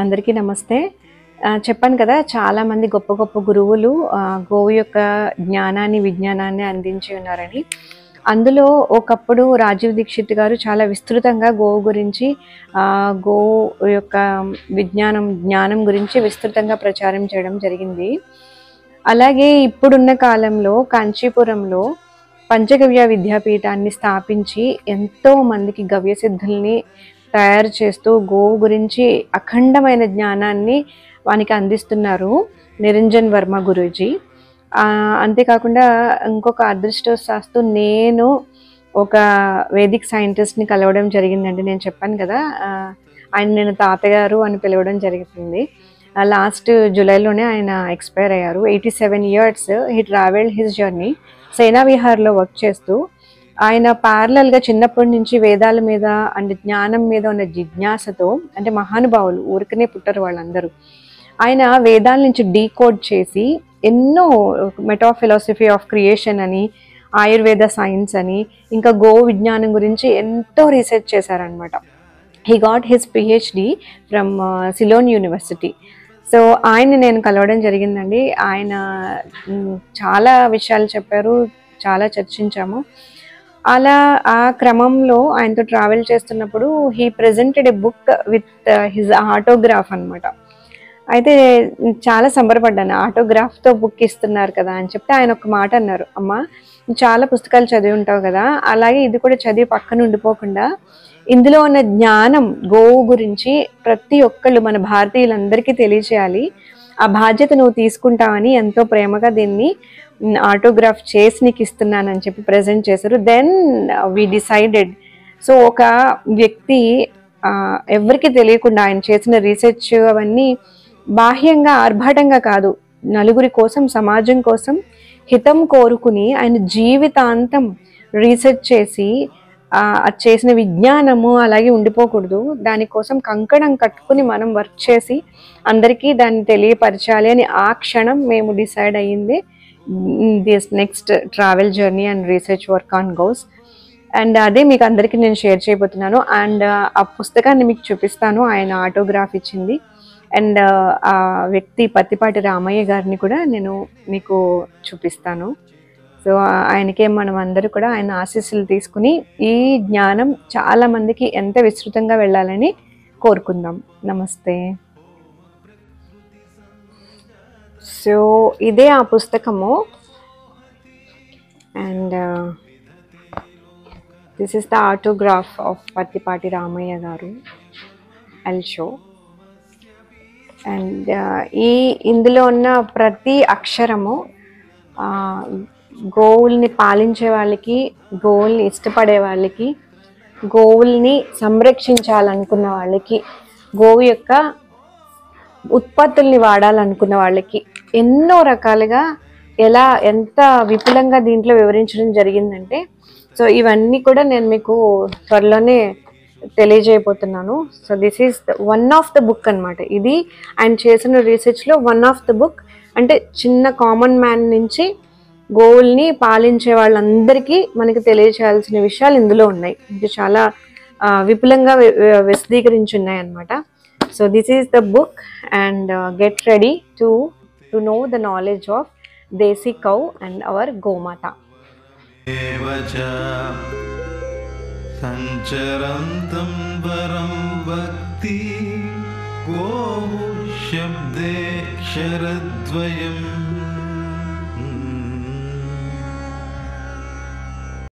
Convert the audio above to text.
అందరికీ నమస్తే. చెప్పాను కదా, చాలామంది గొప్ప గొప్ప గురువులు గోవు యొక్క జ్ఞానాన్ని, విజ్ఞానాన్ని అందించి ఉన్నారని. అందులో ఒకప్పుడు రాజీవ్ దీక్షిత్ గారు చాలా విస్తృతంగా గోవు గురించి, గోవు యొక్క జ్ఞానం గురించి విస్తృతంగా ప్రచారం చేయడం జరిగింది. అలాగే ఇప్పుడున్న కాలంలో కాంచీపురంలో పంచగవ్య విద్యాపీఠాన్ని స్థాపించి ఎంతో మందికి గవ్యసిద్ధుల్ని తయారు చేస్తూ గోవు గురించి అఖండమైన జ్ఞానాన్ని వానికి అందిస్తున్నారు నిరంజన్ వర్మ గురూజీ. అంతేకాకుండా ఇంకొక అదృష్టవశాత్తు నేను ఒక వేదిక్ సైంటిస్ట్ని కలవడం జరిగిందండి. నేను చెప్పాను కదా, నేను తాతగారు అని పిలవడం జరుగుతుంది. లాస్ట్ జూలైలోనే ఆయన ఎక్స్పైర్ అయ్యారు. 87 years he travelled his journey. సేనా విహార్లో వర్క్ చేస్తూ ఆయన ప్యారలల్గా చిన్నప్పటి నుంచి వేదాల మీద అండ్ జ్ఞానం మీద ఉన్న జిజ్ఞాసతో, అంటే మహానుభావులు ఊరికనే పుట్టరు వాళ్ళందరూ, ఆయన వేదాల నుంచి డీకోడ్ చేసి ఎన్నో మెటా ఫిలాసఫీ ఆఫ్ క్రియేషన్ అని, ఆయుర్వేద సైన్స్ అని, ఇంకా గో విజ్ఞానం గురించి ఎంతో రీసెర్చ్ చేశారనమాట. He got his PhD from Ceylon university. So ఆయన్ని నేను కలవడం జరిగిందండి. ఆయన చాలా విషయాలు చెప్పారు, చాలా చర్చించాము. అలా ఆ క్రమంలో ఆయనతో ట్రావెల్ చేస్తున్నప్పుడు he presented a book with his autograph అనమాట. అయితే చాలా సంబరపడ్డాను, ఆటోగ్రాఫ్తో బుక్ ఇస్తున్నారు కదా అని చెప్తే ఆయన ఒక మాట అన్నారు, అమ్మ చాలా పుస్తకాలు చదివి ఉంటావు కదా, అలాగే ఇది కూడా చదివి పక్కన ఉండిపోకుండా ఇందులో ఉన్న జ్ఞానం గోవు గురించి ప్రతి ఒక్కళ్ళు మన భారతీయులందరికీ తెలియచేయాలి, ఆ బాధ్యత నువ్వు తీసుకుంటావని ఎంతో ప్రేమగా దీన్ని ఆటోగ్రాఫ్ చేసి నీకు ఇస్తున్నానని చెప్పి ప్రజెంట్ చేశారు. Then we decided. సో ఒక వ్యక్తి ఎవరికి తెలియకుండా ఆయన చేసిన రీసెర్చ్ అవన్నీ బాహ్యంగా ఆర్భాటంగా కాదు, నలుగురి కోసం, సమాజం కోసం హితం కోరుకుని ఆయన జీవితాంతం రీసెర్చ్ చేసి చేసిన విజ్ఞానము అలాగే ఉండిపోకూడదు, దానికోసం కంకణం కట్టుకుని మనం వర్క్ చేసి అందరికీ దాన్ని తెలియపరచాలి అని ఆ క్షణం మేము డిసైడ్ అయ్యింది this next travel journey and research work on goes. And అదే మీకు అందరికీ నేను షేర్ చేయబోతున్నాను. అండ్ ఆ పుస్తకాన్ని మీకు చూపిస్తాను, ఆయన ఆటోగ్రాఫ్ ఇచ్చింది. అండ్ ఆ వ్యక్తి పత్తిపాటి రామయ్య గారిని కూడా నేను మీకు చూపిస్తాను. సో ఆయనకే మనం అందరూ కూడా ఆయన ఆశీస్సులు తీసుకుని ఈ జ్ఞానం చాలా మందికి ఎంత విస్తృతంగా వెళ్ళాలని కోరుకుందాం. నమస్తే. సో ఇదే ఆ పుస్తకము. And this is the autograph of Pattipati Ramaiah గారు. I'll show. అండ్ ఇందులో ఉన్న ప్రతి అక్షరము గోవుల్ని పాలించే వాళ్ళకి, గోవుల్ని ఇష్టపడే వాళ్ళకి, గోవుల్ని సంరక్షించాలనుకున్న వాళ్ళకి, గోవు యొక్క ఉత్పత్తుల్ని వాడాలనుకున్న వాళ్ళకి ఎన్నో రకాలుగా ఎంత విపులంగా దీంట్లో వివరించడం జరిగిందంటే, సో ఇవన్నీ కూడా నేను మీకు త్వరలోనే తెలియజేయబోతున్నాను. So this is one of the book అనమాట. ఇది ఆయన చేసిన రీసెర్చ్లో వన్ ఆఫ్ ద బుక్. అంటే చిన్న కామన్ మ్యాన్ నుంచి గోవుల్ని పాలించే వాళ్ళందరికీ మనకి తెలియచేయాల్సిన విషయాలు ఇందులో ఉన్నాయి. ఇది చాలా విపులంగా విశదీకరించి ఉన్నాయి అన్నమాట. So this is the book. And get ready to know the knowledge of desi cow and hour గోమాత. సంచరంతం వరం భక్తి గోవు శబ్దే క్షరద్వయం